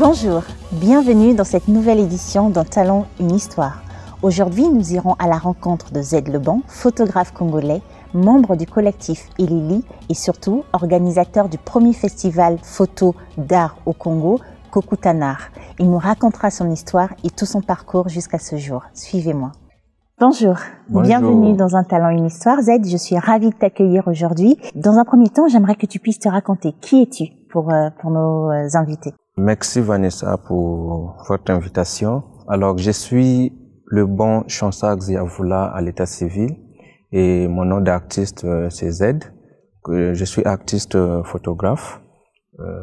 Bonjour, bienvenue dans cette nouvelle édition d'Un Talent, une histoire. Aujourd'hui, nous irons à la rencontre de Z Leban, photographe congolais, membre du collectif Elili et surtout organisateur du premier festival photo d'art au Congo, Kokutanar. Il nous racontera son histoire et tout son parcours jusqu'à ce jour. Suivez-moi. Bonjour. Bienvenue dans Un Talent, une histoire. Z, je suis ravie de t'accueillir aujourd'hui. Dans un premier temps, j'aimerais que tu puisses te raconter. Qui es-tu pour nos invités? Merci Vanessa pour votre invitation. Alors, je suis le bon Chansak Ziavoula à l'état civil et mon nom d'artiste c'est Z. Je suis artiste photographe,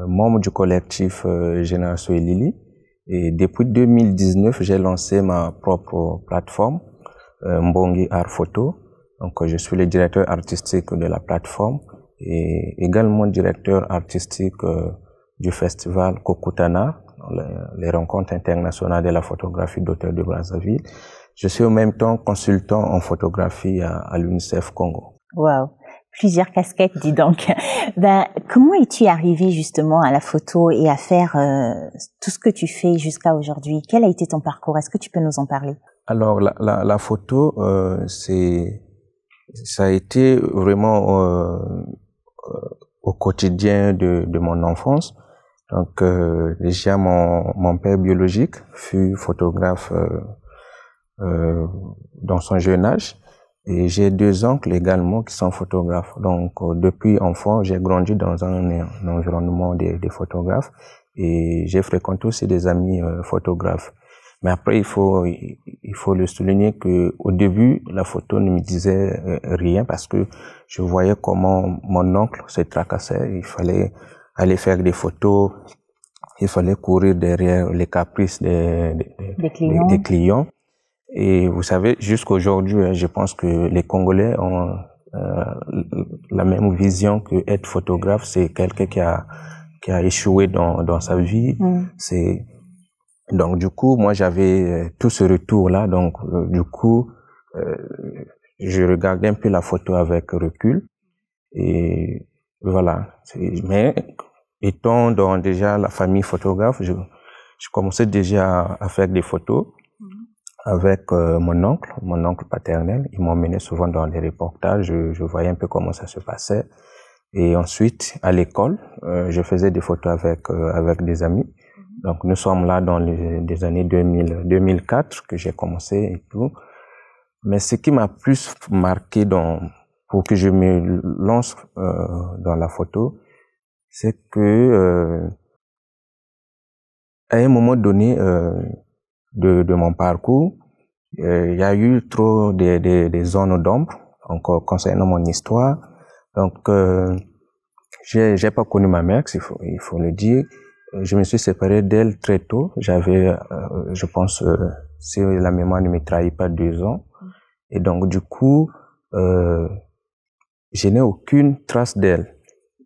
membre du collectif Génération Elili et depuis 2019, j'ai lancé ma propre plateforme Mbongi Art Photo. Donc, je suis le directeur artistique de la plateforme et également directeur artistique du festival Kokutanar, les rencontres internationales de la photographie d'auteurs de Brazzaville. Je suis en même temps consultant en photographie à l'UNICEF Congo. Wow, plusieurs casquettes, dis donc. Comment es-tu arrivé justement à la photo et à faire tout ce que tu fais jusqu'à aujourd'hui? Quel a été ton parcours? Est-ce que tu peux nous en parler? Alors, la photo, ça a été vraiment au quotidien de mon enfance. Donc, déjà, mon père biologique fut photographe dans son jeune âge. Et j'ai deux oncles également qui sont photographes. Donc, depuis enfant, j'ai grandi dans un environnement des photographes et j'ai fréquenté aussi des amis photographes. Mais après, il faut le souligner que au début, la photo ne me disait rien parce que je voyais comment mon oncle se tracassait. Il fallait aller faire des photos, il fallait courir derrière les caprices des clients. Et vous savez, jusqu'aujourd'hui, je pense que les Congolais ont la même vision que être photographe, c'est quelqu'un qui a échoué dans sa vie. Donc du coup, moi j'avais tout ce retour-là. Donc du coup, je regardais un peu la photo avec recul. Et voilà. Mais étant dans déjà la famille photographe, je commençais déjà à faire des photos avec mon oncle paternel. Il m'emmenait souvent dans les reportages. Je voyais un peu comment ça se passait. Et ensuite, à l'école, je faisais des photos avec des amis. Donc, nous sommes là dans les années 2004 que j'ai commencé et tout. Mais ce qui m'a plus marqué pour que je me lance dans la photo, c'est que à un moment donné de mon parcours, il y a eu trop des zones d'ombre encore concernant mon histoire. Donc, j'ai pas connu ma mère, il faut le dire. Je me suis séparé d'elle très tôt. J'avais, je pense, si la mémoire ne me trahit pas, 2 ans. Et donc, du coup, je n'ai aucune trace d'elle.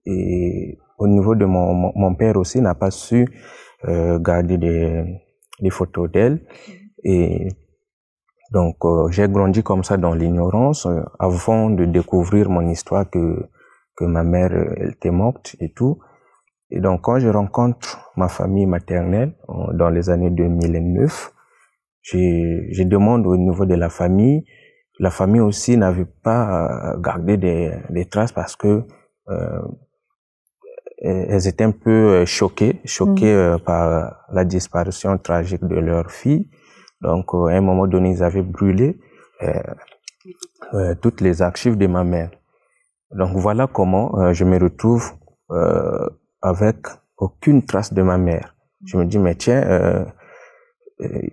Et au niveau de mon père aussi, n'a pas su garder des photos d'elle. Et donc, j'ai grandi comme ça dans l'ignorance avant de découvrir mon histoire que ma mère elle était morte et tout. Et donc, quand je rencontre ma famille maternelle dans les années 2009, je demande au niveau de la famille. La famille aussi n'avait pas gardé des traces parce que elles étaient un peu choquées par la disparition tragique de leur fille. Donc, à un moment donné, ils avaient brûlé toutes les archives de ma mère. Donc, voilà comment je me retrouve avec aucune trace de ma mère. Je me dis, mais tiens,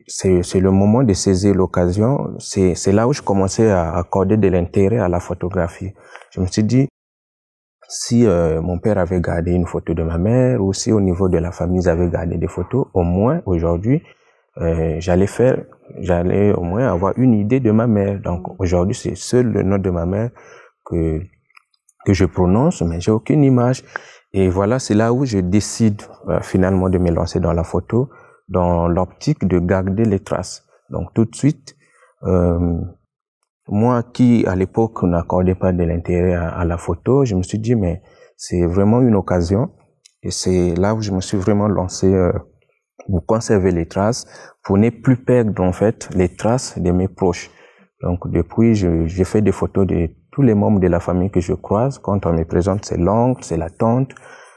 c'est le moment de saisir l'occasion. C'est là où je commençais à accorder de l'intérêt à la photographie. Je me suis dit, si mon père avait gardé une photo de ma mère, ou si au niveau de la famille, ils avaient gardé des photos, au moins aujourd'hui, j'allais au moins avoir une idée de ma mère. Donc aujourd'hui, c'est seul le nom de ma mère que je prononce, mais j'ai aucune image. Et voilà, c'est là où je décide finalement de me lancer dans la photo, dans l'optique de garder les traces. Donc tout de suite, moi qui à l'époque n'accordais pas de l'intérêt à la photo, je me suis dit mais c'est vraiment une occasion. Et c'est là où je me suis vraiment lancé pour conserver les traces, pour ne plus perdre en fait les traces de mes proches. Donc depuis, j'ai fait des photos de tous les membres de la famille que je croise. Quand on me présente, c'est l'oncle, c'est la tante.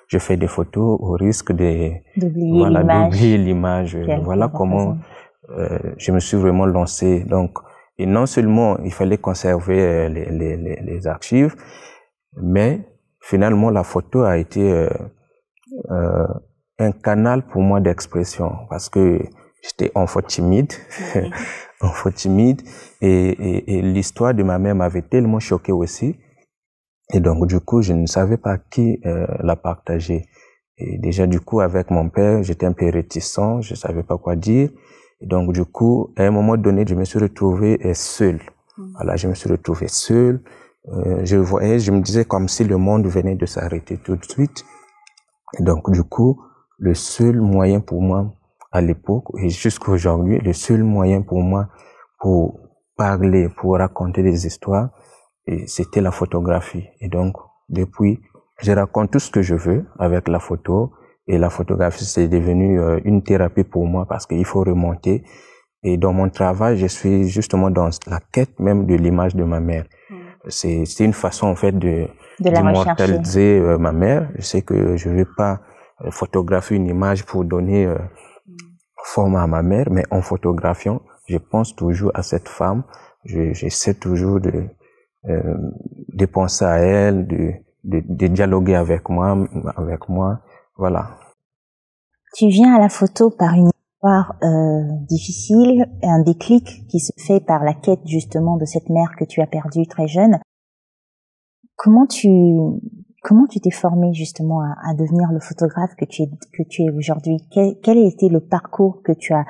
Je fais des photos au risque d'oublier l'image. Voilà comment je me suis vraiment lancé. Donc, et non seulement il fallait conserver les archives, mais finalement la photo a été un canal pour moi d'expression, parce que j'étais enfant timide, enfant timide, et l'histoire de ma mère m'avait tellement choqué aussi. Et donc, du coup, je ne savais pas qui la partager. Et déjà, du coup, avec mon père, j'étais un peu réticent, je savais pas quoi dire. Et donc, du coup, à un moment donné, je me suis retrouvé seul. Voilà, je me suis retrouvé seul. Je me disais comme si le monde venait de s'arrêter tout de suite. Et donc, du coup, le seul moyen pour moi, à l'époque, et jusqu'à aujourd'hui, le seul moyen pour moi pour parler, pour raconter des histoires, c'était la photographie. Et donc, depuis, je raconte tout ce que je veux avec la photo. Et la photographie, c'est devenu une thérapie pour moi parce qu'il faut remonter. Et dans mon travail, je suis justement dans la quête même de l'image de ma mère. C'est une façon, en fait, d'immortaliser ma mère. Je sais que je ne vais pas photographier une image pour donner forme à ma mère, mais en photographiant, je pense toujours à cette femme. J'essaie toujours de penser à elle, de dialoguer avec moi, voilà. Tu viens à la photo par une histoire difficile, un déclic qui se fait par la quête justement de cette mère que tu as perdue très jeune. Comment tu t'es formé justement à devenir le photographe que tu es aujourd'hui? Quel a été le parcours que tu as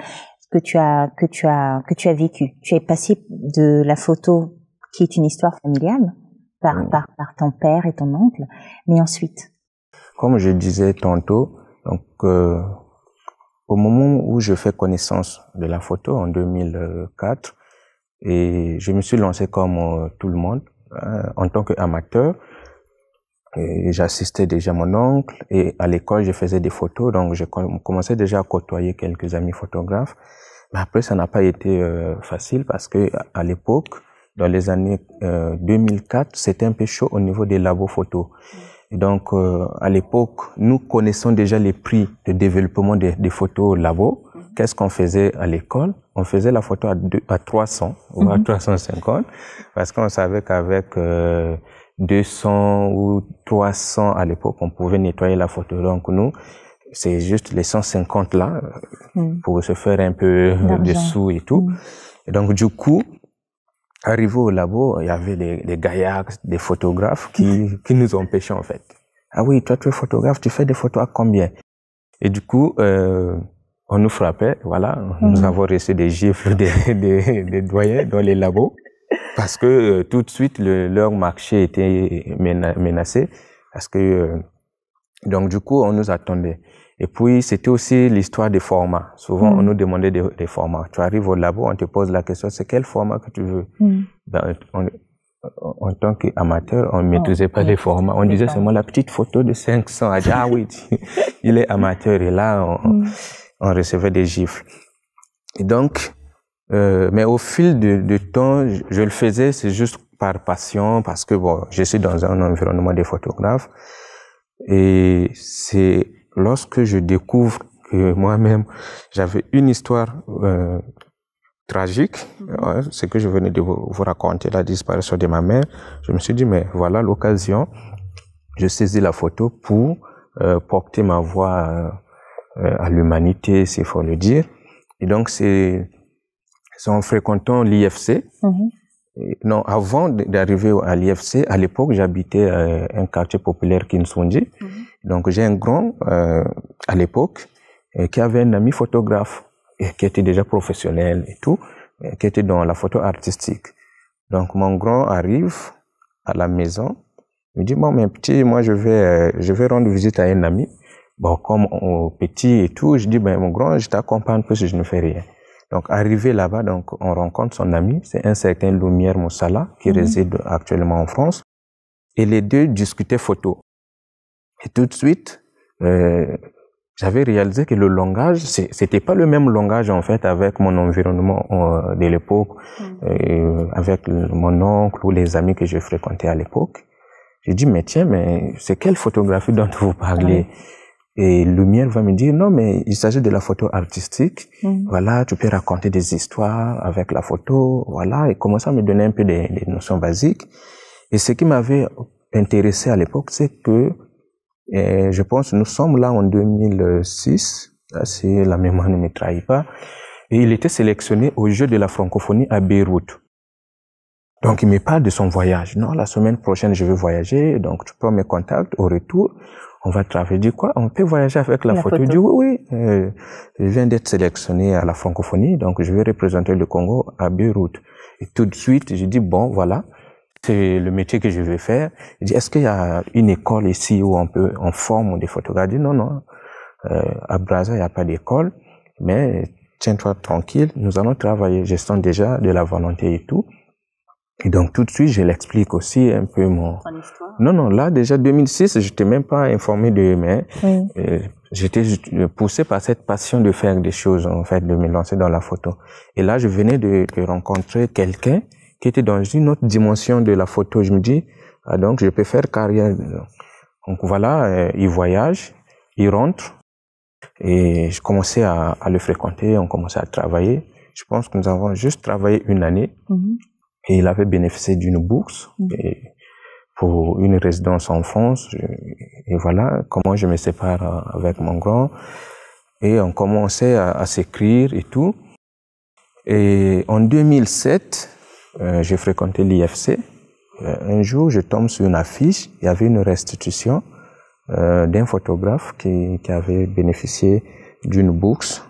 vécu? Tu es passé de la photo qui est une histoire familiale par ton père et ton oncle, mais ensuite? Comme je disais tantôt, donc au moment où je fais connaissance de la photo en 2004, et je me suis lancé comme tout le monde en tant qu'amateur. J'assistais déjà mon oncle et à l'école je faisais des photos, donc je commençais déjà à côtoyer quelques amis photographes. Mais après ça n'a pas été facile parce que à l'époque, dans les années 2004, c'était un peu chaud au niveau des labos photos. Et donc, à l'époque, nous connaissons déjà les prix de développement des photos labo. Qu'est-ce qu'on faisait à l'école? On faisait la photo à 300 ou à 350 parce qu'on savait qu'avec 200 ou 300 à l'époque, on pouvait nettoyer la photo. Donc, nous, c'est juste les 150 là pour se faire un peu de sous et tout. Et donc, du coup, arrivé au labo, il y avait des gaillards, des photographes qui nous empêchaient en fait. Ah oui, toi tu es photographe, tu fais des photos à combien? Et du coup, on nous frappait, voilà. Nous avons reçu des gifles des doyens dans les labos parce que tout de suite leur marché était menacé parce que donc du coup on nous attendait. Et puis, c'était aussi l'histoire des formats. Souvent, on nous demandait des formats. Tu arrives au labo, on te pose la question, c'est quel format que tu veux? Ben, en tant qu'amateur, on ne maîtrisait pas les formats. On disait seulement la petite photo de 500. On dit, ah oui, il est amateur. Et là, on recevait des gifles. Et donc, mais au fil du temps, je le faisais, c'est juste par passion, parce que bon, je suis dans un environnement de photographes. Et c'est lorsque je découvre que moi-même, j'avais une histoire tragique, ce que je venais de vous raconter, la disparition de ma mère, je me suis dit, mais voilà l'occasion, je saisis la photo pour porter ma voix à l'humanité, s'il faut le dire. Et donc, c'est en fréquentant l'IFC. Non, avant d'arriver à l'IFC, à l'époque, j'habitais un quartier populaire Kinsundi. Donc, j'ai un grand, à l'époque, qui avait un ami photographe, et qui était déjà professionnel et tout, qui était dans la photo artistique. Donc, mon grand arrive à la maison, il me dit, bon, mais petit, moi, je vais rendre visite à un ami. Bon, comme petit et tout, je dis, ben, mon grand, je t'accompagne parce que je ne fais rien. Donc, arrivé là-bas, donc, on rencontre son ami, c'est un certain Lumière Moussala, qui réside actuellement en France. Et les deux discutaient photo. Et tout de suite, j'avais réalisé que le langage, c'était pas le même langage en fait avec mon environnement de l'époque, avec mon oncle ou les amis que je fréquentais à l'époque. J'ai dit, mais tiens, mais c'est quelle photographie dont vous parlez? Et Lumière va me dire, non, mais il s'agit de la photo artistique. Voilà, tu peux raconter des histoires avec la photo. Voilà, et commencer à me donner un peu des notions basiques. Et ce qui m'avait intéressé à l'époque, c'est que, je pense, nous sommes là en 2006, si la mémoire ne me trahit pas, et il était sélectionné au Jeu de la francophonie à Beyrouth. Donc, il me parle de son voyage. Non, la semaine prochaine, je vais voyager, donc tu prends mes contacts, au retour, on va travailler. Je dis quoi? On peut voyager avec la photo. Je dis oui, je viens d'être sélectionné à la francophonie, donc je vais représenter le Congo à Beyrouth. Et tout de suite, je dis bon, voilà, c'est le métier que je vais faire. Je dis, est-ce qu'il y a une école ici où on forme des photographes? Je dis non, à Brazza, il n'y a pas d'école, mais tiens-toi tranquille, nous allons travailler. Je sens déjà de la volonté et tout. Et donc, tout de suite, je l'explique aussi un peu mon histoire. Non, là, déjà, 2006, je n'étais même pas informé de, mais j'étais poussé par cette passion de faire des choses, en fait, de me lancer dans la photo. Et là, je venais de rencontrer quelqu'un qui était dans une autre dimension de la photo. Je me dis, ah, donc, je peux faire carrière. Donc, voilà, il voyage, il rentre, et je commençais à le fréquenter, on commençait à travailler. Je pense que nous avons juste travaillé une année. Et il avait bénéficié d'une bourse pour une résidence en France. Et voilà comment je me sépare avec mon grand. Et on commençait à s'écrire et tout. Et en 2007, j'ai fréquenté l'IFC. Un jour, je tombe sur une affiche. Il y avait une restitution d'un photographe qui avait bénéficié d'une bourse.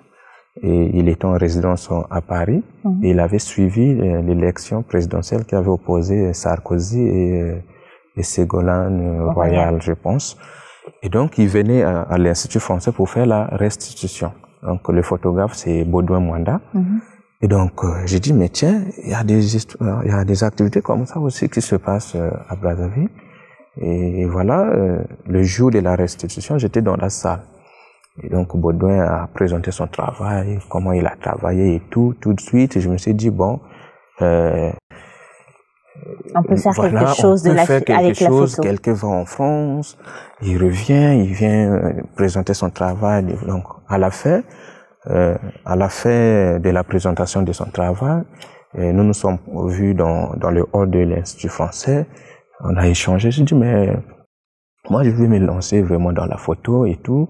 Et il était en résidence à Paris. Et il avait suivi l'élection présidentielle qui avait opposé Sarkozy et Ségolène Royal, je pense. Et donc, il venait à l'Institut français pour faire la restitution. Donc, le photographe, c'est Baudouin Mwanda. Et donc, j'ai dit, mais tiens, il y a des activités comme ça aussi qui se passent à Brazzaville. Et voilà, le jour de la restitution, j'étais dans la salle. Et donc, Baudouin a présenté son travail, comment il a travaillé et tout. Tout de suite, je me suis dit, bon, on peut faire quelque chose avec la photo. Quelqu'un va en France, il revient, il vient présenter son travail. Donc, à la fin de la présentation de son travail, nous nous sommes vus dans le hall de l'Institut français. On a échangé. J'ai dit, mais moi, je vais me lancer vraiment dans la photo et tout.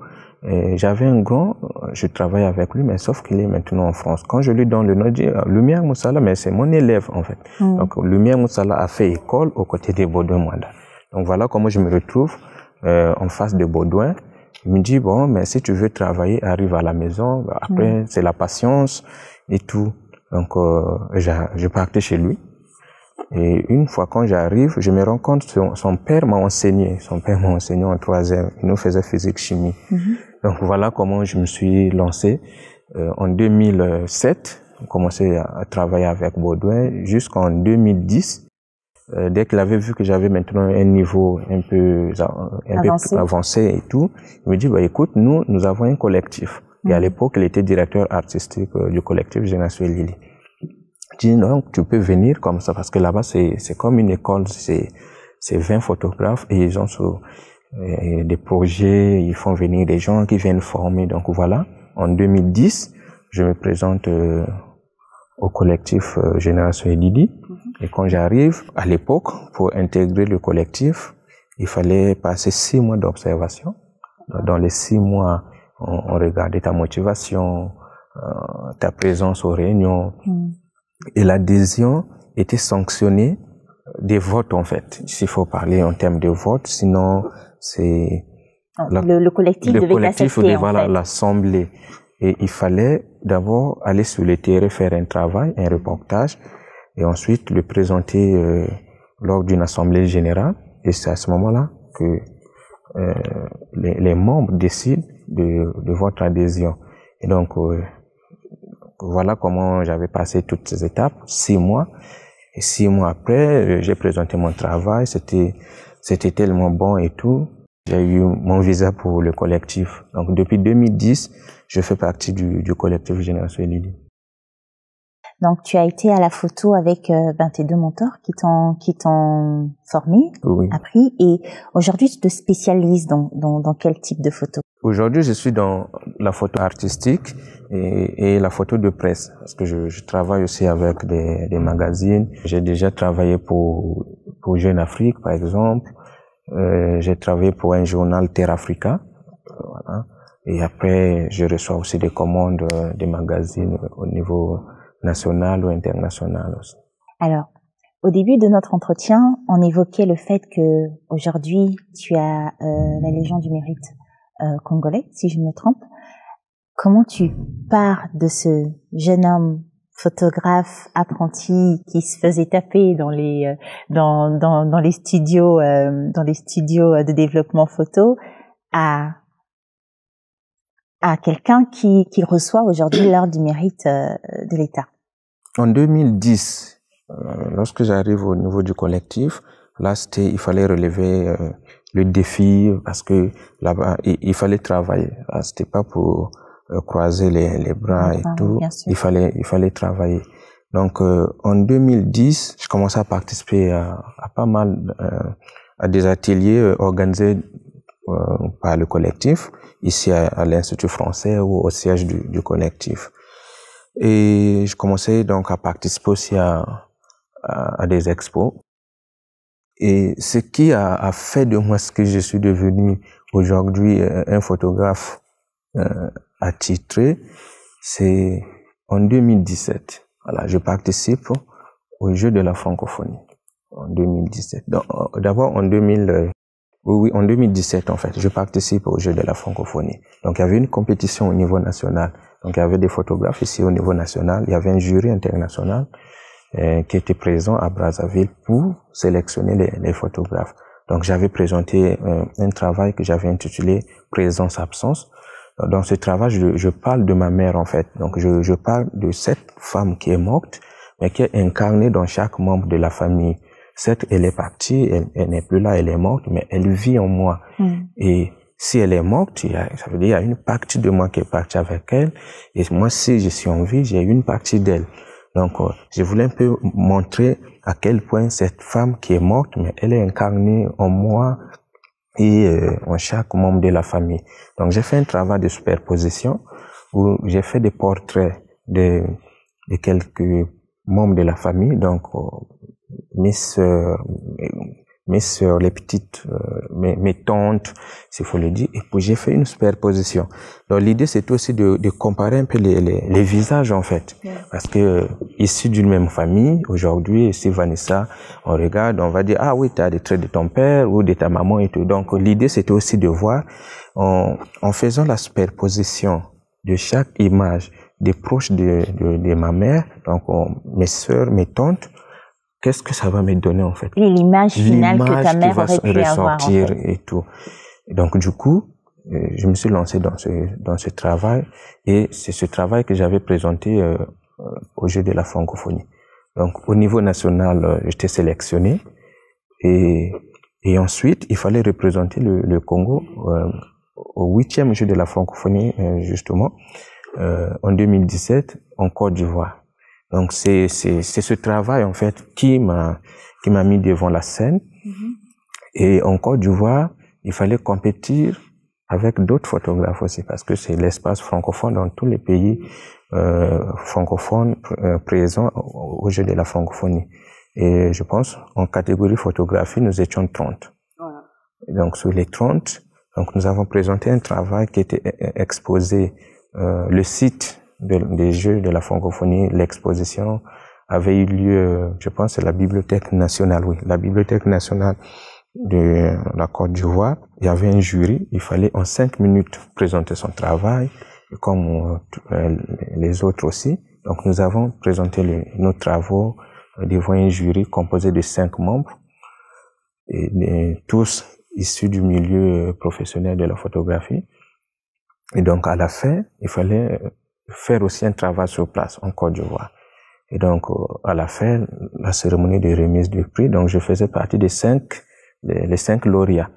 J'avais un grand, je travaille avec lui, mais sauf qu'il est maintenant en France. Quand je lui donne le nom, je dis, Lumière Moussala, mais c'est mon élève, en fait. Donc, Lumière Moussala a fait école aux côtés de Baudouin Mwanda. Donc, voilà comment je me retrouve en face de Baudouin. Il me dit, bon, mais si tu veux travailler, arrive à la maison. Après, c'est la patience et tout. Donc, je partais chez lui. Et une fois quand j'arrive, je me rends compte que son père m'a enseigné. Son père m'a enseigné en 3e. Il nous faisait physique-chimie. Donc voilà comment je me suis lancé. En 2007, j'ai commencé à travailler avec Baudouin jusqu'en 2010. Dès qu'il avait vu que j'avais maintenant un niveau un peu avancé et tout, il me dit, bah, écoute, nous avons un collectif. Et à l'époque, il était directeur artistique du collectif Génération Lili. Je dis, non, tu peux venir comme ça, parce que là-bas, c'est comme une école, c'est 20 photographes et ils ont des projets, ils font venir des gens qui viennent former. Donc voilà, en 2010, je me présente au collectif Génération Lili. Et quand j'arrive, à l'époque, pour intégrer le collectif, il fallait passer 6 mois d'observation. Dans les 6 mois, on regardait ta motivation, ta présence aux réunions. Et l'adhésion était sanctionnée des votes, en fait. S'il faut parler en termes de votes, sinon c'est le collectif devait l'accepter, voilà, l'assemblée. Et il fallait d'abord aller sur le terrain, faire un travail, un reportage, et ensuite le présenter lors d'une assemblée générale. Et c'est à ce moment-là que les membres décident de votre adhésion. Et donc, voilà comment j'avais passé toutes ces étapes, 6 mois. Et 6 mois après, j'ai présenté mon travail. C'était tellement bon et tout. J'ai eu mon visa pour le collectif. Donc depuis 2010, je fais partie du collectif Génération Elili. Donc tu as été à la photo avec tes deux mentors qui t'ont formé, Oui. appris, et aujourd'hui tu te spécialises dans quel type de photo? Aujourd'hui, je suis dans la photo artistique et la photo de presse, parce que je travaille aussi avec des magazines. J'ai déjà travaillé pour Jeune Afrique, par exemple. J'ai travaillé pour un journal Terre Africa. Voilà. Et après, je reçois aussi des commandes des magazines au niveau national ou international aussi. Alors, au début de notre entretien, on évoquait le fait que aujourd'hui tu as la Légion du Mérite congolais, si je ne me trompe. Comment tu pars de ce jeune homme photographe apprenti qui se faisait taper dans les studios de développement photo à quelqu'un qui reçoit aujourd'hui l'ordre du mérite de l'État? En 2010, lorsque j'arrive au niveau du collectif, là il fallait relever le défi parce que là-bas il fallait travailler. C'était pas pour croiser les bras et tout. Il fallait travailler. Donc en 2010, je commençais à participer à pas mal à des ateliers organisés par le collectif ici à l'Institut français ou au siège du collectif. Et je commençais donc à participer aussi à des expos. Et ce qui a fait de moi ce que je suis devenu aujourd'hui un photographe attitré, c'est en 2017. Voilà, je participe aux Jeux de la francophonie en 2017. D'abord en 2017 en fait, je participe aux Jeux de la francophonie. Donc il y avait une compétition au niveau national. Donc il y avait des photographes ici au niveau national. Il y avait un jury international qui était présent à Brazzaville pour sélectionner les photographes. Donc j'avais présenté un travail que j'avais intitulé Présence-absence. Dans ce travail, je parle de ma mère en fait. Donc je parle de cette femme qui est morte, mais qui est incarnée dans chaque membre de la famille. Certes, elle est partie, elle n'est plus là, elle est morte, mais elle vit en moi. Et si elle est morte, ça veut dire qu'il y a une partie de moi qui est partie avec elle. Et moi, si je suis en vie, j'ai une partie d'elle. Donc, je voulais un peu montrer à quel point cette femme qui est morte, mais elle est incarnée en moi et en chaque membre de la famille. Donc, j'ai fait un travail de superposition où j'ai fait des portraits de quelques membres de la famille. Donc, mes sœurs, les petites, mes tantes, s'il faut le dire. Et puis j'ai fait une superposition. Donc l'idée c'est aussi de comparer un peu les visages en fait, parce que issus d'une même famille, aujourd'hui, ici Vanessa, on regarde, on va dire ah oui, tu as des traits de ton père ou de ta maman et tout. Donc l'idée c'était aussi de voir en faisant la superposition de chaque image des proches de ma mère, donc mes sœurs, mes tantes. Qu'est-ce que ça va me donner en fait? L'image finale que ta mère aurait pu avoir en fait. Et tout. Et donc du coup, je me suis lancé dans ce travail et c'est ce travail que j'avais présenté au Jeu de la francophonie. Donc au niveau national, j'étais sélectionné et ensuite il fallait représenter le Congo au 8e Jeu de la francophonie justement en 2017 en Côte d'Ivoire. Donc c'est ce travail en fait qui m'a mis devant la scène. Et en Côte d'Ivoire, il fallait compétir avec d'autres photographes aussi parce que c'est l'espace francophone dans tous les pays francophones présents au Jeu de la francophonie. Et je pense en catégorie photographie, nous étions 30. Voilà. Et donc sur les 30, donc nous avons présenté un travail qui était exposé le site des Jeux de la francophonie. L'exposition avait eu lieu, je pense, c'est la Bibliothèque nationale, oui, la Bibliothèque nationale de la Côte d'Ivoire. Il y avait un jury, il fallait en 5 minutes présenter son travail, comme les autres aussi. Donc nous avons présenté nos travaux devant un jury composé de 5 membres, et tous issus du milieu professionnel de la photographie. Et donc à la fin, il fallait faire aussi un travail sur place en Côte d'Ivoire. Et donc, à la fin, la cérémonie de remise du prix, donc je faisais partie des les 5 lauréats.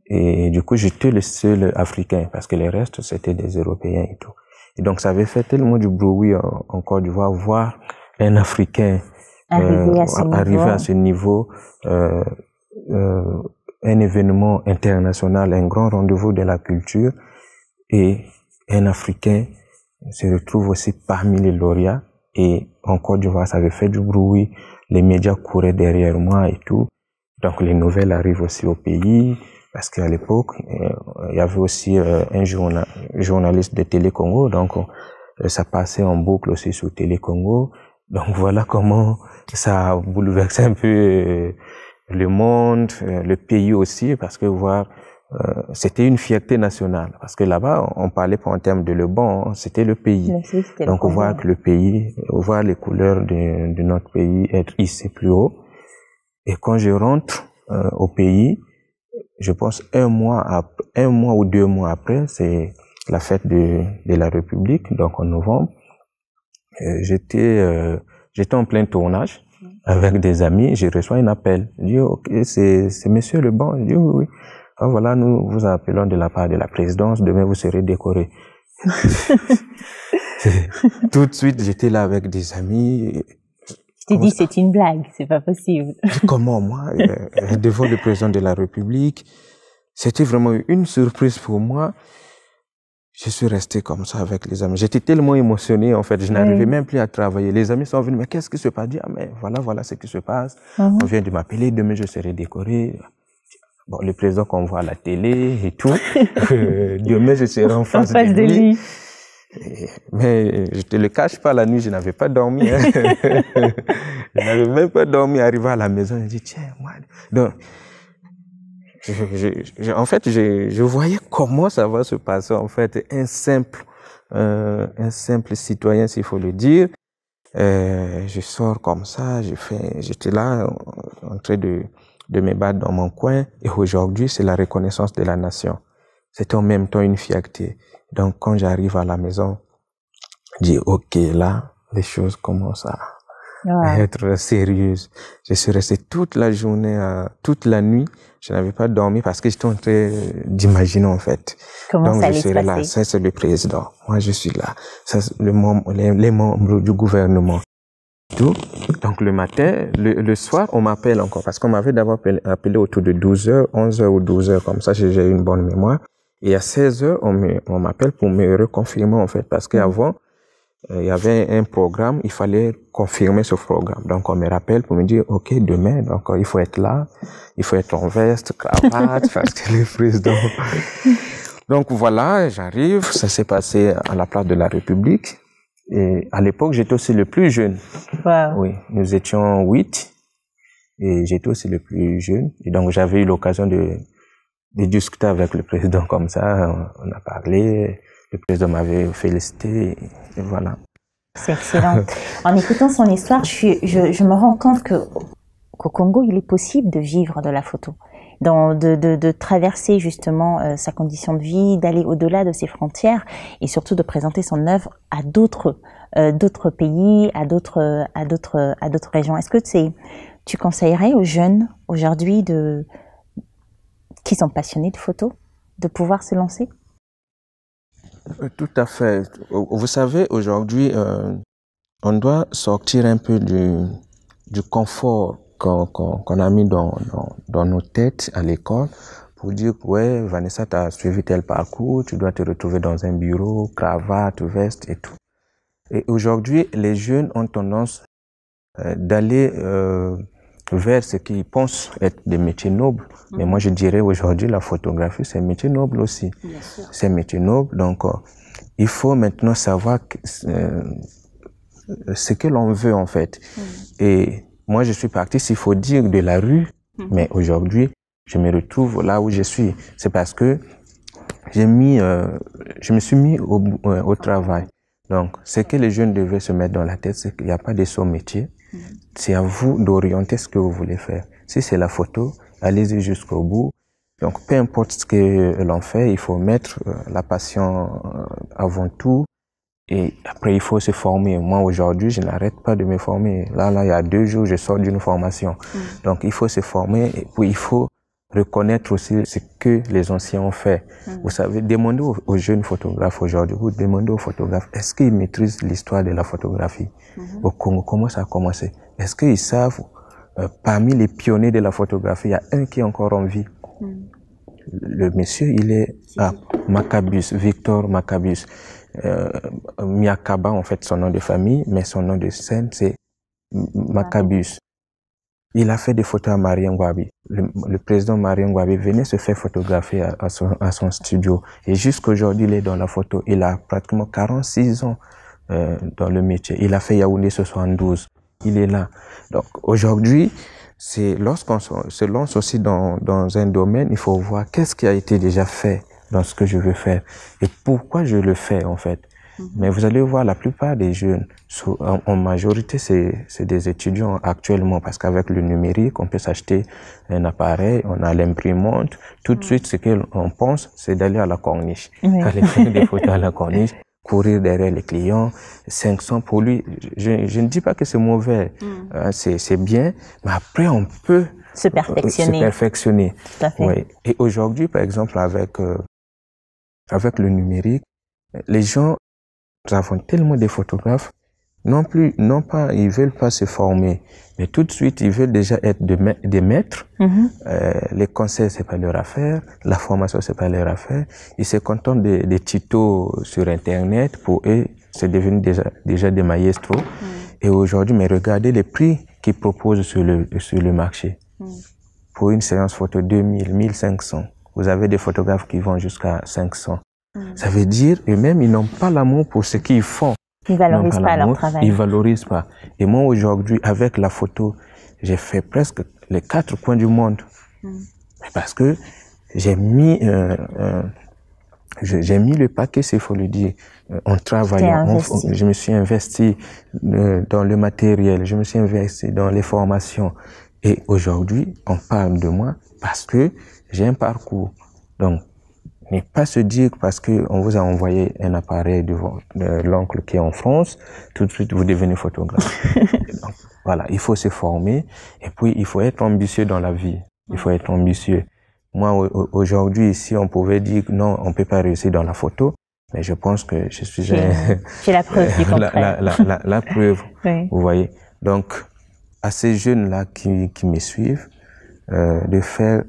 Et du coup, j'étais le seul Africain parce que les restes, c'était des Européens et tout. Et donc, ça avait fait tellement du bruit en Côte d'Ivoire, voir un Africain arriver à ce niveau, un événement international, un grand rendez-vous de la culture, et un Africain se retrouve aussi parmi les lauréats. Et en Côte d'Ivoire, ça avait fait du bruit, les médias couraient derrière moi et tout. Donc les nouvelles arrivent aussi au pays, parce qu'à l'époque, il y avait aussi un journaliste de Télé Congo, donc ça passait en boucle aussi sur Télé Congo. Donc voilà comment ça a bouleversé un peu le monde, le pays aussi, parce que c'était une fierté nationale, parce que là-bas, on parlait pas en termes de Lebon, c'était le pays. Donc voir que le pays, voir les couleurs de notre pays être hissées plus haut. Et quand je rentre au pays, je pense un mois ou 2 mois après, c'est la fête de la République, donc en novembre. J'étais en plein tournage avec des amis, je reçois un appel. Je dis, ok, c'est monsieur Lebon. Je dis, oui. Ah, voilà, nous vous appelons de la part de la présidence, demain vous serez décoré. Tout de suite, j'étais là avec des amis. Je t'ai dit, c'est une blague, c'est pas possible. Comment moi, devant le président de la République, c'était vraiment une surprise pour moi. Je suis resté comme ça avec les amis. J'étais tellement émotionné, en fait, je n'arrivais même plus à travailler. Les amis sont venus, mais qu'est-ce qui se passe? Ah, mais voilà ce qui se passe. On vient de m'appeler, demain je serai décoré. Bon, le président qu'on voit à la télé et tout. Demain je serai en face de lui. Mais je te le cache pas, la nuit, je n'avais pas dormi. Hein. Je n'avais même pas dormi. Arrivé à la maison, je dis, tiens, moi. Donc, en fait, je voyais comment ça va se passer. En fait, un simple citoyen, s'il faut le dire. Je sors comme ça, j'étais là, en train de me battre dans mon coin. Et aujourd'hui, c'est la reconnaissance de la nation. C'était en même temps une fierté. Donc, quand j'arrive à la maison, je dis, OK, là, les choses commencent à être sérieuses. Je suis resté toute la journée, toute la nuit. Je n'avais pas dormi parce que j'étais en train d'imaginer, en fait. Comment donc, ça je serai là. Ça, c'est le président. Moi, je suis là. Ça, les membres du gouvernement. Tout. Donc, le matin, le soir, on m'appelle encore parce qu'on m'avait d'abord appelé autour de 12h, 11h ou 12h. Comme ça, j'ai eu une bonne mémoire. Et à 16h, on m'appelle pour me reconfirmer, en fait, parce qu'avant, il y avait un programme, il fallait confirmer ce programme. Donc, on me rappelle pour me dire, OK, demain, donc, il faut être là, il faut être en veste, cravate, parce que le président... Donc, voilà, j'arrive, ça s'est passé à la place de la République. Et à l'époque, j'étais aussi le plus jeune. Wow. Oui, nous étions 8 et j'étais aussi le plus jeune. Et donc, j'avais eu l'occasion de discuter avec le président comme ça. On a parlé, le président m'avait félicité et voilà. C'est excellent. En écoutant son histoire, je me rends compte qu'au Congo, il est possible de vivre de la photo. De traverser justement sa condition de vie, d'aller au-delà de ses frontières et surtout de présenter son œuvre à d'autres pays, à d'autres régions. Est-ce que tu conseillerais aux jeunes aujourd'hui qui sont passionnés de photos de pouvoir se lancer? Tout à fait. Vous savez, aujourd'hui, on doit sortir un peu du confort qu'on a mis dans nos têtes à l'école pour dire que ouais, Vanessa, tu as suivi tel parcours, tu dois te retrouver dans un bureau, cravate, veste et tout. Et aujourd'hui, les jeunes ont tendance d'aller vers ce qu'ils pensent être des métiers nobles. Mais moi, je dirais aujourd'hui, la photographie, c'est un métier noble aussi. C'est un métier noble, donc il faut maintenant savoir ce que l'on veut en fait. Et moi, je suis parti, s'il faut dire, de la rue, mais aujourd'hui, je me retrouve là où je suis. C'est parce que je me suis mis au travail. Donc, ce que les jeunes devaient se mettre dans la tête, c'est qu'il n'y a pas de son métier. C'est à vous d'orienter ce que vous voulez faire. Si c'est la photo, allez-y jusqu'au bout. Donc, peu importe ce que l'on fait, il faut mettre la passion avant tout. Et après, il faut se former. Moi, aujourd'hui, je n'arrête pas de me former. Là, il y a 2 jours, je sors d'une formation. Donc, il faut se former et puis il faut reconnaître aussi ce que les anciens ont fait. Vous savez, demandez aux jeunes photographes aujourd'hui, vous demandez aux photographes, est-ce qu'ils maîtrisent l'histoire de la photographie au Congo? Comment ça a commencé? Est-ce qu'ils savent, parmi les pionniers de la photographie, il y a un qui est encore en vie? Le monsieur, il est à Maccabius, Victor Maccabius. Miakaba, en fait, son nom de famille, mais son nom de scène, c'est Maccabius. Il a fait des photos à Marien Ngouabi. Le président Marien Ngouabi venait se faire photographier à son studio. Et jusqu'aujourd'hui, il est dans la photo. Il a pratiquement 46 ans dans le métier. Il a fait Yaoundé 72. Il est là. Donc aujourd'hui, c'est lorsqu'on se lance aussi dans un domaine, il faut voir qu'est-ce qui a été déjà fait dans ce que je veux faire et pourquoi je le fais en fait. Mais vous allez voir, la plupart des jeunes, en majorité, c'est des étudiants actuellement, parce qu'avec le numérique, on peut s'acheter un appareil, on a l'imprimante. Tout de suite, ce qu'on pense, c'est d'aller à la corniche, aller faire des photos à la corniche, courir derrière les clients. 500 pour lui, je ne dis pas que c'est mauvais, c'est bien, mais après, on peut se perfectionner. Tout à fait. Oui. Et aujourd'hui, par exemple, avec le numérique, les gens, nous avons tellement de photographes, non pas, ils veulent pas se former, mais tout de suite, ils veulent déjà être des maîtres. Les conseils, c'est pas leur affaire, la formation, c'est pas leur affaire. Ils se contentent des tutos sur Internet. Pour eux, c'est devenu déjà des maestros. Et aujourd'hui, mais regardez les prix qu'ils proposent sur le marché. Pour une séance photo, 2000, 1500. Vous avez des photographes qui vont jusqu'à 500. Ça veut dire, eux-mêmes, ils n'ont pas l'amour pour ce qu'ils font. Ils valorisent pas leur travail. Ils valorisent pas. Et moi, aujourd'hui, avec la photo, j'ai fait presque les 4 coins du monde. Parce que j'ai mis le paquet, s'il faut le dire, en travaillant. Je me suis investi dans le matériel, je me suis investi dans les formations. Et aujourd'hui, on parle de moi parce que j'ai un parcours. Donc, ne pas se dire parce que on vous a envoyé un appareil de l'oncle qui est en France, tout de suite vous devenez photographe. Donc, voilà, il faut se former et puis il faut être ambitieux dans la vie. Il faut être ambitieux. Moi, aujourd'hui, si on pouvait dire non, on peut pas réussir dans la photo, mais je pense que je suis... J'ai la preuve du contraire. La preuve, oui. Vous voyez. Donc, à ces jeunes-là qui me suivent, de faire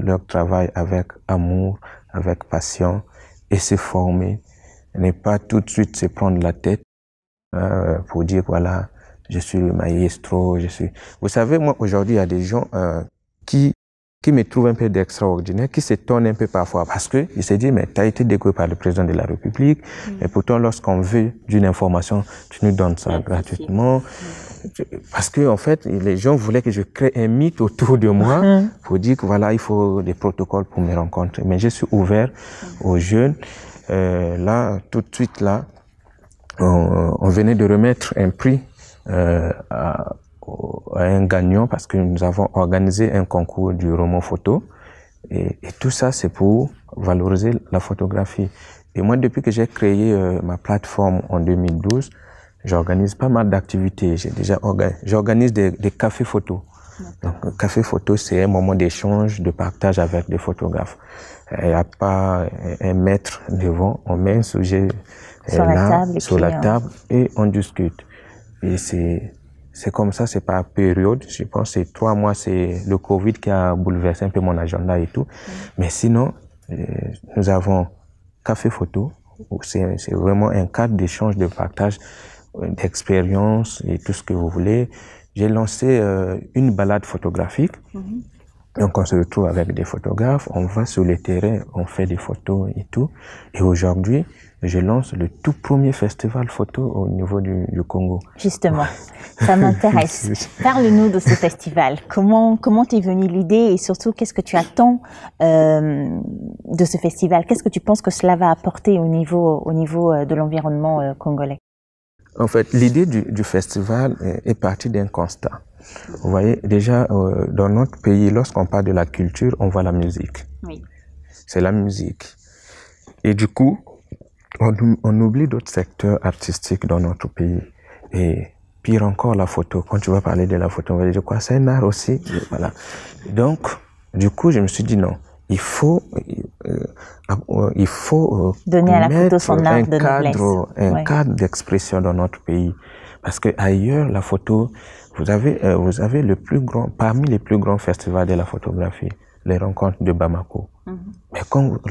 leur travail avec amour, avec passion et se former, ne pas tout de suite se prendre la tête pour dire voilà, je suis le maestro, Vous savez, moi aujourd'hui, il y a des gens qui me trouvent un peu d'extraordinaire, qui s'étonnent un peu parfois parce que ils se disent mais tu as été décoré par le président de la République, et pourtant lorsqu'on veut d'une information, tu nous donnes ça gratuitement. Parce que en fait, les gens voulaient que je crée un mythe autour de moi pour dire que voilà, il faut des protocoles pour me rencontrer. Mais je suis ouvert aux jeunes. Là, tout de suite là, on venait de remettre un prix à un gagnant parce que nous avons organisé un concours du roman photo. Et tout ça, c'est pour valoriser la photographie. Et moi, depuis que j'ai créé ma plateforme en 2012, j'organise pas mal d'activités. J'organise des cafés photos. Donc, un café photo, c'est un moment d'échange, de partage avec des photographes. Il n'y a pas un maître devant, on met un sujet sur la table et on discute. Et c'est comme ça, c'est par période. Je pense que c'est 3 mois, c'est le Covid qui a bouleversé un peu mon agenda et tout. Mais sinon, nous avons café photo. C'est vraiment un cadre d'échange, de partage, d'expérience et tout ce que vous voulez. J'ai lancé une balade photographique. Donc on se retrouve avec des photographes, on va sur le terrain, on fait des photos et tout. Et aujourd'hui, je lance le tout premier festival photo au niveau du Congo. Justement, ça m'intéresse. Parle-nous de ce festival. Comment t'es venue l'idée et surtout, qu'est-ce que tu attends de ce festival? Qu'est-ce que tu penses que cela va apporter au niveau de l'environnement congolais? En fait, l'idée du festival est partie d'un constat. Vous voyez, déjà, dans notre pays, lorsqu'on parle de la culture, on voit la musique. Oui. C'est la musique. Et du coup, on oublie d'autres secteurs artistiques dans notre pays. Et pire encore, la photo. Quand tu vas parler de la photo, on va dire quoi? C'est un art aussi. Et voilà. Donc, Du coup, je me suis dit non, il faut donner à la photo son art de cadre, un cadre d'expression dans notre pays. Parce que ailleurs, la photo, vous avez le plus grand, parmi les plus grands festivals de la photographie, les rencontres de Bamako. Mais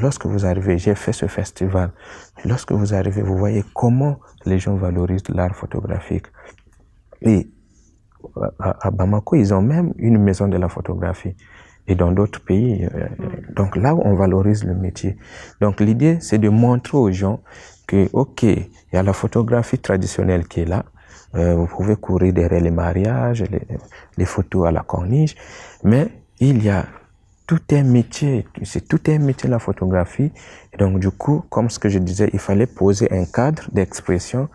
lorsque vous arrivez, j'ai fait ce festival, lorsque vous arrivez, vous voyez comment les gens valorisent l'art photographique. Et à Bamako, ils ont même une maison de la photographie. Et dans d'autres pays, donc là où on valorise le métier. Donc l'idée, c'est de montrer aux gens que, ok, il y a la photographie traditionnelle qui est là. Vous pouvez courir derrière les mariages, les photos à la corniche, mais il y a tout un métier, c'est tout un métier la photographie. Et donc du coup, comme ce que je disais, il fallait poser un cadre d'expression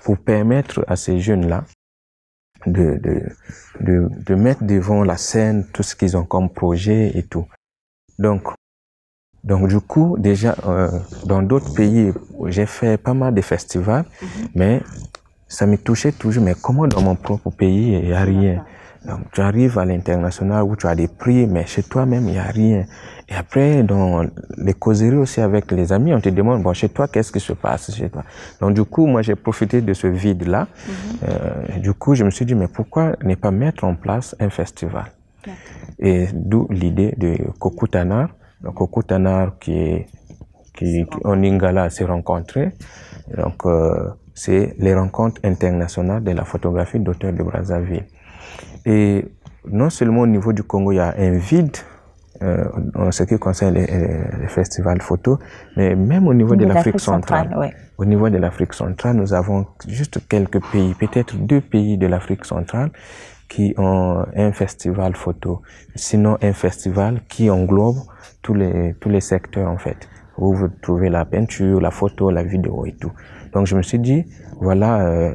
pour permettre à ces jeunes-là de mettre devant la scène tout ce qu'ils ont comme projet et tout. Donc du coup, déjà, dans d'autres pays, j'ai fait pas mal de festivals, mais ça me touchait toujours. Mais comment dans mon propre pays, il n'y a rien? Donc, tu arrives à l'international où tu as des prix, mais chez toi-même, il n'y a rien. Et après, dans les causeries aussi avec les amis, on te demande, bon, chez toi, qu'est-ce qui se passe chez toi? Donc, du coup, moi, j'ai profité de ce vide-là. Du coup, je me suis dit, mais pourquoi ne pas mettre en place un festival? Et d'où l'idée de Kokutanar. Donc, Kokutanar qui en Lingala s'est rencontré. Donc, c'est les rencontres internationales de la photographie d'auteur de Brazzaville. Et non seulement au niveau du Congo, il y a un vide en ce qui concerne les festivals photo, mais même au niveau de l'Afrique centrale. Au niveau de l'Afrique centrale, nous avons juste quelques pays, peut-être 2 pays de l'Afrique centrale qui ont un festival photo. Sinon, un festival qui englobe tous les secteurs en fait, où vous trouvez la peinture, la photo, la vidéo et tout. Donc je me suis dit, voilà,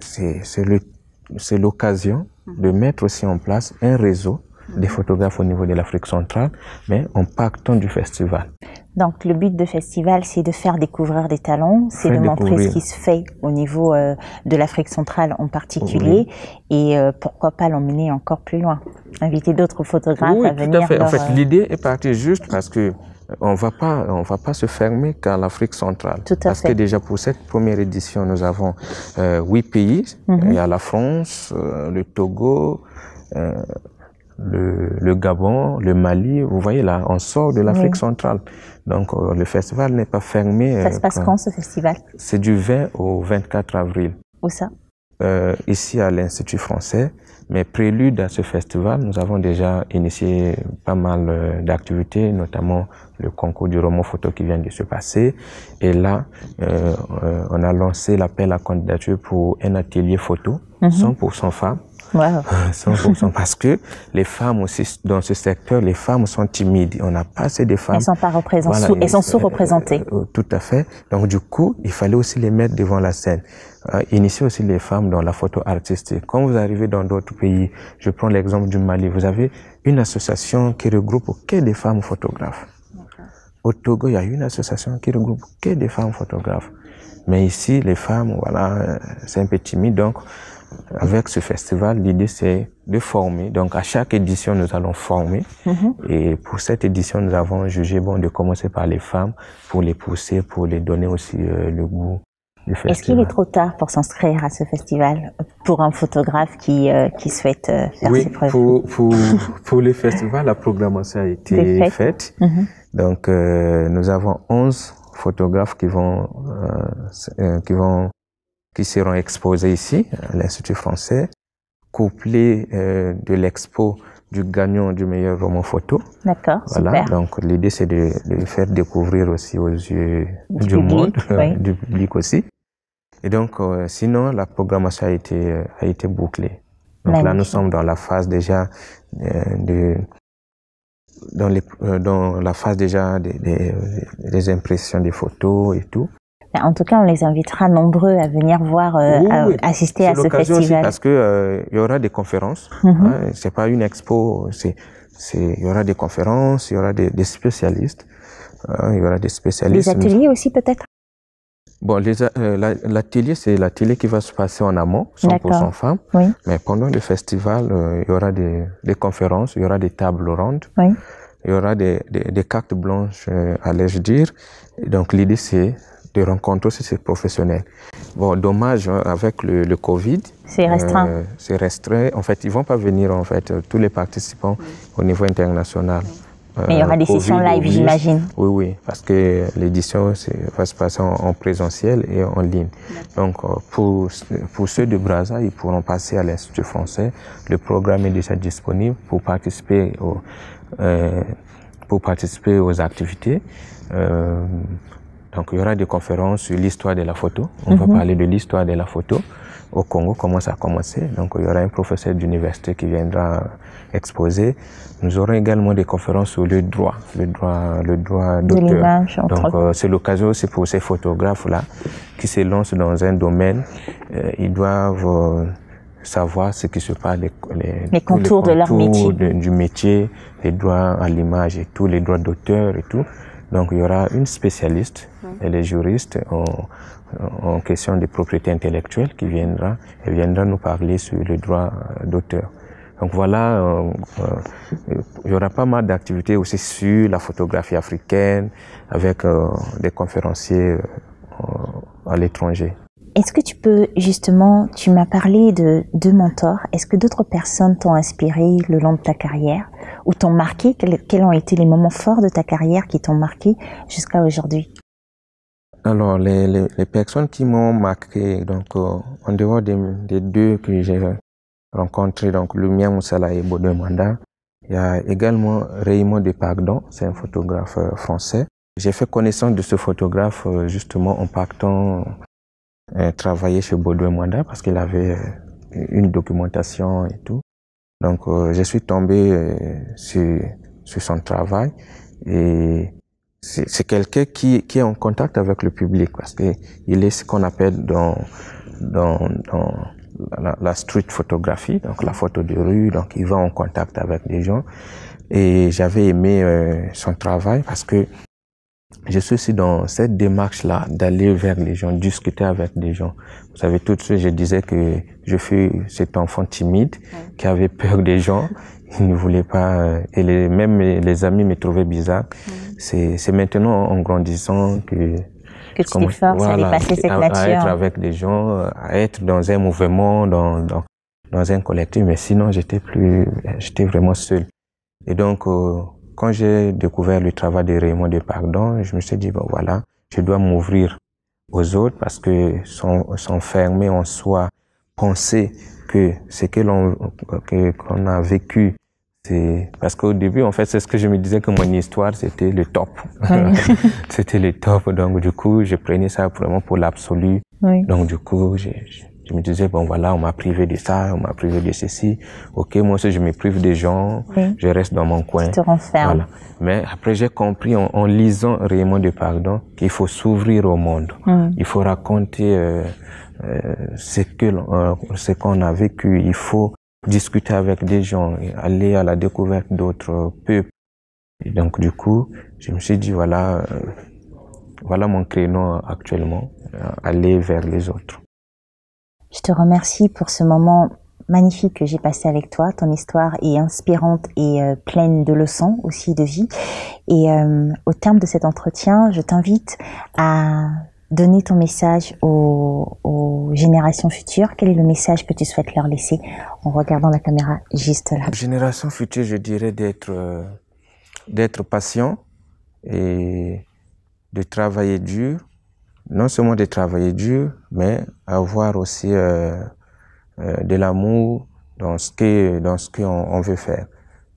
c'est l'occasion de mettre aussi en place un réseau des photographes au niveau de l'Afrique centrale, mais en partant du festival. Donc le but de festival, c'est de faire découvrir des talents, c'est de montrer ce qui se fait au niveau de l'Afrique centrale en particulier, et pourquoi pas l'emmener encore plus loin, inviter d'autres photographes à venir. Tout à fait. En fait, l'idée est partie juste parce que on va pas se fermer qu'à l'Afrique centrale. Parce que déjà pour cette première édition, nous avons 8 pays. Il y a la France, le Togo, le Gabon, le Mali. Vous voyez là, on sort de l'Afrique centrale. Donc le festival n'est pas fermé. Ça se passe quand ce festival? C'est du 20 au 24 avril. Où ça? Ici à l'Institut français. Mais prélude à ce festival, nous avons déjà initié pas mal d'activités, notamment le concours du roman photo qui vient de se passer. Et là, on a lancé l'appel à candidature pour un atelier photo, 100% femmes. Wow. 100% parce que les femmes aussi, dans ce secteur, les femmes sont timides. On n'a pas assez de femmes. Elles sont pas représentées. Voilà, elles sont sous-représentées. Tout à fait. Donc du coup, il fallait aussi les mettre devant la scène. Initier aussi les femmes dans la photo artistique. Quand vous arrivez dans d'autres pays, je prends l'exemple du Mali, vous avez une association qui regroupe que des femmes photographes. Au Togo, il y a une association qui regroupe que des femmes photographes. Mais ici, les femmes, voilà, c'est un peu timide. Donc, avec ce festival, l'idée c'est de former. Donc à chaque édition, nous allons former. Et pour cette édition, nous avons jugé bon de commencer par les femmes pour les pousser, pour les donner aussi le goût du festival. Est-ce qu'il est trop tard pour s'inscrire à ce festival pour un photographe qui souhaite faire ses preuves? Pour les festivals, la programmation a été faite. Donc nous avons 11 photographes qui seront exposés ici, à l'Institut français, couplés de l'expo du gagnant du meilleur roman photo. D'accord, voilà. Super. Donc l'idée c'est de faire découvrir aussi aux yeux du monde, du public aussi. Et donc sinon la programmation a été bouclée. Donc là nous sommes dans la phase déjà dans la phase déjà des impressions des photos et tout. En tout cas, on les invitera nombreux à venir voir, assister à ce festival. Aussi parce que il y aura des conférences. C'est pas une expo, il y aura des conférences, il y aura des spécialistes. Il y aura des spécialistes. Des ateliers aussi peut-être. Bon, l'atelier, c'est l'atelier qui va se passer en amont, 100% femmes. Oui. Mais pendant le festival, il y aura des conférences, il y aura des tables rondes. Oui. il y aura des cartes blanches, allais-je dire. Et donc l'idée c'est de rencontrer aussi ces professionnels. Bon, dommage, avec le Covid. C'est restreint. C'est restreint. En fait, ils vont pas venir, en fait, tous les participants au niveau international. Mais il y aura des sessions live, j'imagine. Oui, oui, parce que l'édition va se passer en présentiel et en ligne. Donc, pour ceux de Brazza, ils pourront passer à l'Institut français. Le programme est déjà disponible pour participer aux activités. Donc, il y aura des conférences sur l'histoire de la photo. On va parler de l'histoire de la photo au Congo, comment ça a commencé. Donc, il y aura un professeur d'université qui viendra exposer. Nous aurons également des conférences sur le droit d'auteur. Donc, c'est l'occasion aussi pour ces photographes-là qui se lancent dans un domaine. Ils doivent savoir ce qui se passe, les contours de leur métier. Du métier, les droits à l'image et tout, les droits d'auteur et tout. Donc, il y aura une spécialiste, elle est juriste en question de propriété intellectuelle qui viendra nous parler sur le droit d'auteur. Donc voilà, il y aura pas mal d'activités aussi sur la photographie africaine avec des conférenciers à l'étranger. Est-ce que tu peux justement, tu m'as parlé de deux mentors, est-ce que d'autres personnes t'ont inspiré le long de ta carrière ou t'ont marqué? Quels ont été les moments forts de ta carrière qui t'ont marqué jusqu'à aujourd'hui? Alors, les personnes qui m'ont marqué, donc en dehors des deux que j'ai rencontrés, donc Lumia Moussala et Baudouin Manda, il y a également Raymond Depardon, c'est un photographe français. J'ai fait connaissance de ce photographe justement en partant travailler chez Baudouin Manda parce qu'il avait une documentation et tout. Donc, je suis tombé sur son travail et c'est quelqu'un qui est en contact avec le public parce que il est ce qu'on appelle dans la street photographie, donc la photo de rue, donc il va en contact avec des gens. Et j'avais aimé son travail parce que je suis aussi dans cette démarche-là d'aller vers les gens, discuter avec des gens. Vous savez, tout de suite, je disais que je suis cet enfant timide qui avait peur des gens. Il ne voulait pas, et même les amis me trouvaient bizarre. C'est maintenant en grandissant que tu t'es force à dépasser cette nature. À être avec des gens, à être dans un mouvement, dans un collectif. Mais sinon, j'étais vraiment seul. Et donc, quand j'ai découvert le travail de Raymond Depardon, je me suis dit, bon voilà, je dois m'ouvrir aux autres parce que sont fermés en soi, penser que ce qu'on a vécu, c'est parce qu'au début, en fait, c'est ce que je me disais que mon histoire, c'était le top. Oui. C'était le top. Donc, du coup, je prenais ça vraiment pour l'absolu. Oui. Donc, du coup, je me disais, bon, voilà, on m'a privé de ça, on m'a privé de ceci. Ok, moi aussi, je me prive des gens, oui. Je reste dans mon coin. Tu te renfermes. Voilà. Mais après, j'ai compris en lisant Raymond Depardon qu'il faut s'ouvrir au monde. Il faut raconter ce qu'on a vécu. Il faut discuter avec des gens, aller à la découverte d'autres peuples. Et donc, du coup, je me suis dit, voilà mon créneau actuellement, aller vers les autres. Je te remercie pour ce moment magnifique que j'ai passé avec toi. Ton histoire est inspirante et pleine de leçons aussi de vie. Et au terme de cet entretien, je t'invite à donner ton message aux générations futures. Quel est le message que tu souhaites leur laisser en regardant la caméra juste là? Génération future, je dirais d'être patient et de travailler dur. Non seulement de travailler dur, mais avoir aussi de l'amour dans ce qu'on veut faire.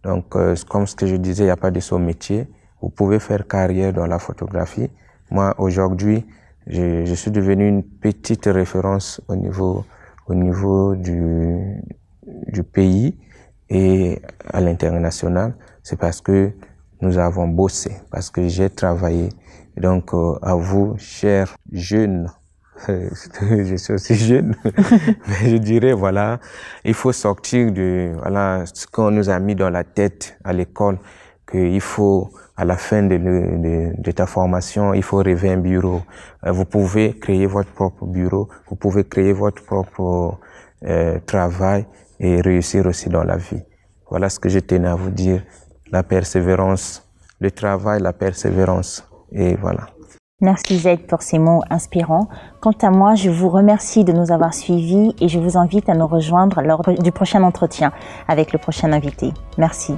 Donc, comme ce que je disais, il n'y a pas de saut métier. Vous pouvez faire carrière dans la photographie. Moi, aujourd'hui, je suis devenu une petite référence au niveau du pays et à l'international. C'est parce que nous avons bossé, parce que j'ai travaillé. Donc, à vous, chers jeunes, je suis aussi jeune, mais je dirais, voilà, il faut sortir de ce qu'on nous a mis dans la tête à l'école, qu'il faut, à la fin de ta formation, il faut rêver un bureau. Vous pouvez créer votre propre bureau, vous pouvez créer votre propre travail et réussir aussi dans la vie. Voilà ce que je tenais à vous dire. la persévérance, le travail, la persévérance. Et voilà. Merci Zed pour ces mots inspirants. Quant à moi, je vous remercie de nous avoir suivis et je vous invite à nous rejoindre lors du prochain entretien avec le prochain invité. Merci.